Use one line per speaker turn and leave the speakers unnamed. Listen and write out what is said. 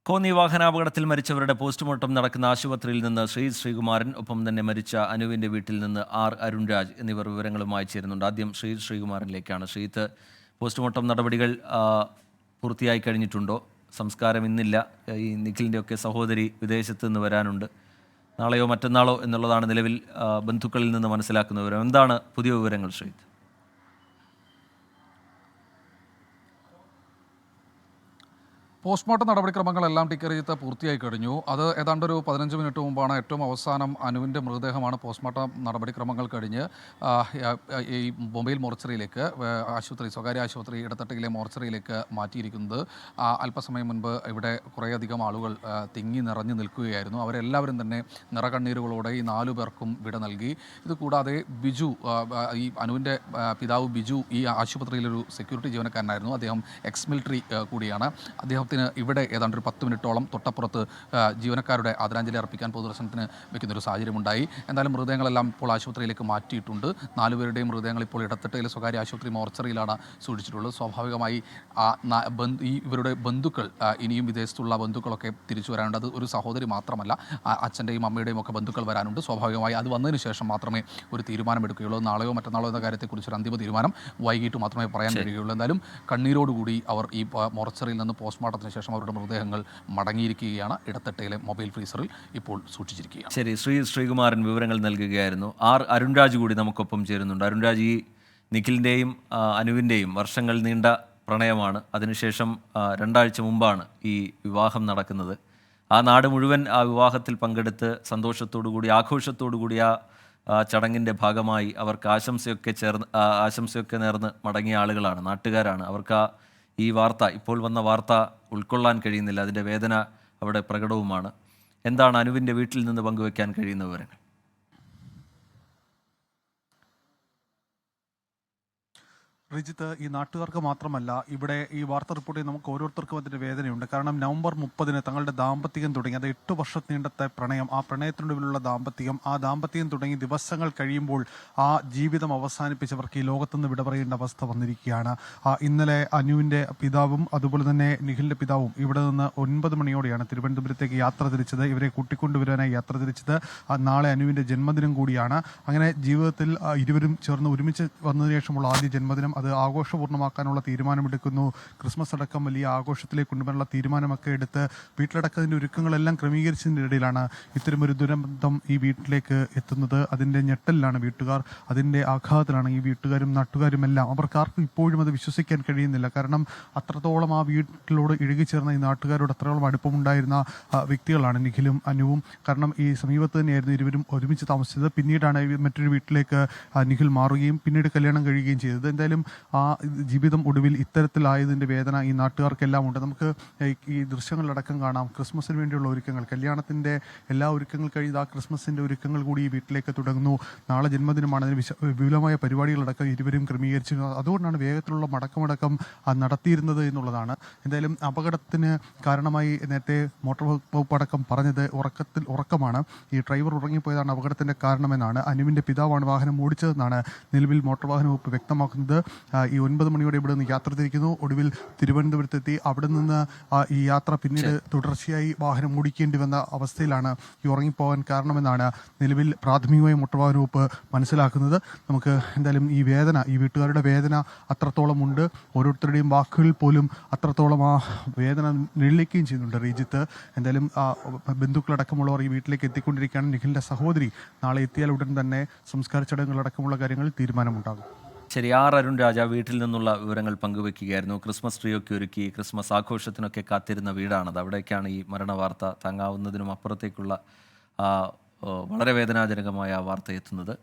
കോന്നി വാഹനാപകടത്തിൽ മരിച്ചവരുടെ പോസ്റ്റ്മോർട്ടം നടക്കുന്ന ആശുപത്രിയിൽ നിന്ന് ശ്രീകുമാരൻ, ഒപ്പം തന്നെ മരിച്ച അനുവിൻ്റെ വീട്ടിൽ നിന്ന് അരുൺരാജ് എന്നിവർ വിവരങ്ങളുമായി ചേരുന്നുണ്ട്. ആദ്യം ശ്രീകുമാരനിലേക്കാണ്. ശ്രീത്ത്, പോസ്റ്റ്മോർട്ടം നടപടികൾ പൂർത്തിയായി കഴിഞ്ഞിട്ടുണ്ടോ? സംസ്കാരം ഇന്നില്ല. ഈ നിഖിലിൻ്റെയൊക്കെ സഹോദരി വിദേശത്ത് നിന്ന് വരാനുണ്ട്. നാളെയോ മറ്റന്നാളോ എന്നുള്ളതാണ് നിലവിൽ ബന്ധുക്കളിൽ നിന്ന് മനസ്സിലാക്കുന്ന വിവരം. എന്താണ് പുതിയ വിവരങ്ങൾ ശ്രീത്ത്?
പോസ്റ്റ്മോർട്ടം നടപടിക്രമങ്ങളെല്ലാം ടിക്കറിയത്ത് പൂർത്തിയായി കഴിഞ്ഞു. അത് ഏതാണ്ട് ഒരു 15 മിനിറ്റ് മുമ്പാണ് ഏറ്റവും അവസാനം അനുവിൻ്റെ മൃതദേഹമാണ് പോസ്റ്റ്മോർട്ടം നടപടിക്രമങ്ങൾ കഴിഞ്ഞ് ഈ മൊബൈൽ മോർച്ചറിയിലേക്ക് സ്വകാര്യ ആശുപത്രി ഇടത്തട്ടയിലെ മോർച്ചറിയിലേക്ക് മാറ്റിയിരിക്കുന്നത്. അല്പസമയം മുൻപ് ഇവിടെ കുറേയധികം ആളുകൾ തിങ്ങി നിറഞ്ഞു നിൽക്കുകയായിരുന്നു. അവരെല്ലാവരും തന്നെ നിറകണ്ണീരുകളോടെ ഈ 4 പേർക്കും വിട നൽകി. ഇതുകൂടാതെ ബിജു, ഈ അനുവിൻ്റെ പിതാവ് ബിജു ഈ ആശുപത്രിയിലൊരു സെക്യൂരിറ്റി ജീവനക്കാരനായിരുന്നു. അദ്ദേഹം എക്സ് മിലിറ്ററി കൂടിയാണ്. അദ്ദേഹത്തിന് ഇവിടെ ഏതാണ്ട് ഒരു 10 മിനിറ്റോളം തൊട്ടപ്പുറത്ത് ജീവനക്കാരുടെ ആദരാഞ്ജലി അർപ്പിക്കാൻ പൊതുദർശനത്തിന് വെക്കുന്നൊരു സാഹചര്യമുണ്ടായി. എന്തായാലും മൃതദേഹങ്ങളെല്ലാം ഇപ്പോൾ ആശുപത്രിയിലേക്ക് മാറ്റിയിട്ടുണ്ട്. 4 പേരുടെയും മൃതദേഹങ്ങൾ ഇപ്പോൾ ഇടത്തട്ടയിലെ സ്വകാര്യ ആശുപത്രി മോർച്ചറിയിലാണ് സൂക്ഷിച്ചിട്ടുള്ളത്. സ്വാഭാവികമായി ഇവരുടെ ബന്ധുക്കൾ, ഇനിയും വിദേശത്തുള്ള ബന്ധുക്കളൊക്കെ തിരിച്ചു വരാനുണ്ട്. അത് ഒരു സഹോദരി മാത്രമല്ല, അച്ഛൻ്റെയും അമ്മയുടെയും ഒക്കെ ബന്ധുക്കൾ വരാനുണ്ട്. സ്വാഭാവികമായി അത് വന്നതിന് ശേഷം മാത്രമേ ഒരു തീരുമാനമെടുക്കുകയുള്ളൂ. നാളെയോ മറ്റന്നാളോ എന്ന കാര്യത്തെക്കുറിച്ചൊരു അന്തിമ തീരുമാനം വൈകിട്ട് മാത്രമേ പറയാൻ കഴിയുകയുള്ളൂ. എന്തായാലും കണ്ണീരോടുകൂടി അവർ ഈ മോർച്ചറിയിൽ നിന്ന് പോസ്റ്റ്മോർട്ടത്തിന് ശേഷം അവരുടെ മൃതദേഹങ്ങൾ മടങ്ങിയിരിക്കുകയാണ്. ഇടത്തട്ടയിലെ മൊബൈൽ ഫ്രീസറിൽ ഇപ്പോൾ സൂക്ഷിച്ചിരിക്കുകയാണ്.
ശരി, ശ്രീകുമാരൻ വിവരങ്ങൾ നൽകുകയായിരുന്നു. അരുൺരാജ് കൂടി നമുക്കൊപ്പം ചേരുന്നുണ്ട്. അരുൺരാജ്, ഈ നിഖിലിൻ്റെയും അനുവിൻ്റെയും വർഷങ്ങൾ നീണ്ട പ്രണയമാണ്. അതിനുശേഷം 2 ആഴ്ച മുമ്പാണ് ഈ വിവാഹം നടക്കുന്നത്. ആ നാട് മുഴുവൻ ആ വിവാഹത്തിൽ പങ്കെടുത്ത് സന്തോഷത്തോടുകൂടി ആഘോഷത്തോടുകൂടി ആ ചടങ്ങിൻ്റെ ഭാഗമായി അവർക്ക് ആശംസയൊക്കെ നേർന്ന് മടങ്ങിയ ആളുകളാണ്, നാട്ടുകാരാണ്. അവർക്ക് ഈ വാർത്ത, ഇപ്പോൾ വന്ന വാർത്ത ഉൾക്കൊള്ളാൻ കഴിയുന്നില്ല. അതിൻ്റെ വേദന അവിടെ പ്രകടവുമാണ്. എന്താണ് അനുവിൻ്റെ വീട്ടിൽ നിന്ന് പങ്കുവയ്ക്കാൻ കഴിയുന്ന വിവരങ്ങൾ?
റിജിത്ത്, ഈ നാട്ടുകാർക്ക് മാത്രമല്ല, ഇവിടെ ഈ വാർത്ത റിപ്പോർട്ട് ചെയ്ത് നമുക്ക് ഓരോരുത്തർക്കും അതിൻ്റെ വേദനയുണ്ട്. കാരണം നവംബർ 30 തങ്ങളുടെ ദാമ്പത്യം തുടങ്ങി. അത് 8 വർഷം നീണ്ടത്തെ പ്രണയം, ആ പ്രണയത്തിനൊടുവിലുള്ള ദാമ്പത്യം, ആ ദാമ്പത്യം തുടങ്ങി ദിവസങ്ങൾ കഴിയുമ്പോൾ ആ ജീവിതം അവസാനിപ്പിച്ചവർക്ക് ഈ ലോകത്തുനിന്ന് വിട പറയേണ്ട അവസ്ഥ വന്നിരിക്കുകയാണ്. ഇന്നലെ അനുവിൻ്റെ പിതാവും അതുപോലെ തന്നെ നിഖിലിൻ്റെ പിതാവും ഇവിടെ നിന്ന് 9 മണിയോടെയാണ് തിരുവനന്തപുരത്തേക്ക് യാത്ര തിരിച്ചത്. ഇവരെ കൂട്ടിക്കൊണ്ടുവരാനായി യാത്ര തിരിച്ചത്. നാളെ അനുവിൻ്റെ ജന്മദിനം കൂടിയാണ്. അങ്ങനെ ജീവിതത്തിൽ ഇരുവരും ചേർന്ന് ഒരുമിച്ച് വന്നതിന് ശേഷമുള്ള ആദ്യ ജന്മദിനം. അത് ആഘോഷപൂർണ്ണമാക്കാനുള്ള തീരുമാനമെടുക്കുന്നു. ക്രിസ്മസ് അടക്കം വലിയ ആഘോഷത്തിലേക്ക് കൊണ്ടുവരാനുള്ള തീരുമാനമൊക്കെ എടുത്ത് വീട്ടിലടക്കത്തിൻ്റെ ഒരുക്കങ്ങളെല്ലാം ക്രമീകരിച്ചതിൻ്റെ ഇടയിലാണ് ഇത്തരമൊരു ദുരന്തം ഈ വീട്ടിലേക്ക് എത്തുന്നത്. അതിൻ്റെ ഞെട്ടലിലാണ് വീട്ടുകാർ, അതിൻ്റെ ആഘാതത്തിലാണ് ഈ വീട്ടുകാരും നാട്ടുകാരുമെല്ലാം. അവർക്കാർക്കും ഇപ്പോഴും അത് വിശ്വസിക്കാൻ കഴിയുന്നില്ല. കാരണം അത്രത്തോളം ആ വീട്ടിലോട് ഇഴുകിച്ചേർന്ന ഈ നാട്ടുകാരോട് അത്രത്തോളം അടുപ്പമുണ്ടായിരുന്ന വ്യക്തികളാണ് നിഖിലും അനുവും. കാരണം ഈ സമീപത്ത് തന്നെയായിരുന്നു ഇരുവരും ഒരുമിച്ച് താമസിച്ചത്. പിന്നീടാണ് മറ്റൊരു വീട്ടിലേക്ക് നിഖിൽ മാറുകയും പിന്നീട് കല്യാണം കഴിയുകയും ചെയ്തത്. എന്തായാലും ആ ജീവിതം ഒടുവിൽ ഇത്തരത്തിലായതിൻ്റെ വേദന ഈ നാട്ടുകാർക്കെല്ലാം ഉണ്ട്. നമുക്ക് ഈ ദൃശ്യങ്ങളിലടക്കം കാണാം. ക്രിസ്മസിന് വേണ്ടിയുള്ള ഒരുക്കങ്ങൾ, കല്യാണത്തിൻ്റെ എല്ലാ ഒരുക്കങ്ങൾ കഴിഞ്ഞ് ആ ക്രിസ്മസിൻ്റെ ഒരുക്കങ്ങൾ കൂടി ഈ വീട്ടിലേക്ക് തുടങ്ങുന്നു. നാളെ ജന്മദിനമാണ്. അതിന് വിപുലമായ പരിപാടികളടക്കം ഇരുവരും ക്രമീകരിച്ചിരുന്നത്. അതുകൊണ്ടാണ് വേഗത്തിലുള്ള മടക്കമടക്കം നടത്തിയിരുന്നത് എന്നുള്ളതാണ്. എന്തായാലും അപകടത്തിന് കാരണമായി നേരത്തെ മോട്ടോർ വകുപ്പ് അടക്കം പറഞ്ഞത് ഉറക്കമാണ്. ഈ ഡ്രൈവർ ഉറങ്ങിപ്പോയതാണ് അപകടത്തിൻ്റെ കാരണമെന്നാണ്. അനുവിൻ്റെ പിതാവാണ് വാഹനം ഓടിച്ചതെന്നാണ് നിലവിൽ മോട്ടോർ വാഹന വകുപ്പ് വ്യക്തമാക്കുന്നത്. ഈ 9 മണിയോടെ ഇവിടെ നിന്ന് യാത്ര തിരിക്കുന്നു. ഒടുവിൽ തിരുവനന്തപുരത്തെത്തി. അവിടെ നിന്ന് ഈ യാത്ര പിന്നീട് തുടർച്ചയായി വാഹനം ഓടിക്കേണ്ടി വന്ന അവസ്ഥയിലാണ് ഈ ഉറങ്ങിപ്പോകാൻ കാരണമെന്നാണ് നിലവിൽ പ്രാഥമികമായി മോട്ടോർ വാഹന വകുപ്പ് മനസ്സിലാക്കുന്നത്. നമുക്ക് എന്തായാലും ഈ വേദന, ഈ വീട്ടുകാരുടെ വേദന അത്രത്തോളം ഉണ്ട്. ഓരോരുത്തരുടെയും വാക്കുകളിൽ പോലും അത്രത്തോളം ആ വേദന നിഴലിക്കുകയും ചെയ്യുന്നുണ്ട് റിജിത്ത്. എന്തായാലും ബന്ധുക്കളടക്കമുള്ളവർ ഈ വീട്ടിലേക്ക് എത്തിക്കൊണ്ടിരിക്കുകയാണ്. നിഖിലിൻ്റെ സഹോദരി നാളെ എത്തിയാൽ ഉടൻ തന്നെ സംസ്കാര ചടങ്ങുകളടക്കമുള്ള കാര്യങ്ങളിൽ തീരുമാനമുണ്ടാകും.
ശരി, അരുൺരാജ വീട്ടിൽ നിന്നുള്ള വിവരങ്ങൾ പങ്കുവെക്കുകയായിരുന്നു. ക്രിസ്മസ് ട്രീ ഒക്കെ ഒരുക്കി ക്രിസ്മസ് ആഘോഷത്തിനൊക്കെ കാത്തിരുന്ന വീടാണത്. അവിടേക്കാണ് ഈ മരണവാർത്ത, താങ്ങാവുന്നതിനും അപ്പുറത്തേക്കുള്ള വളരെ വേദനാജനകമായ വാർത്ത എത്തുന്നത്.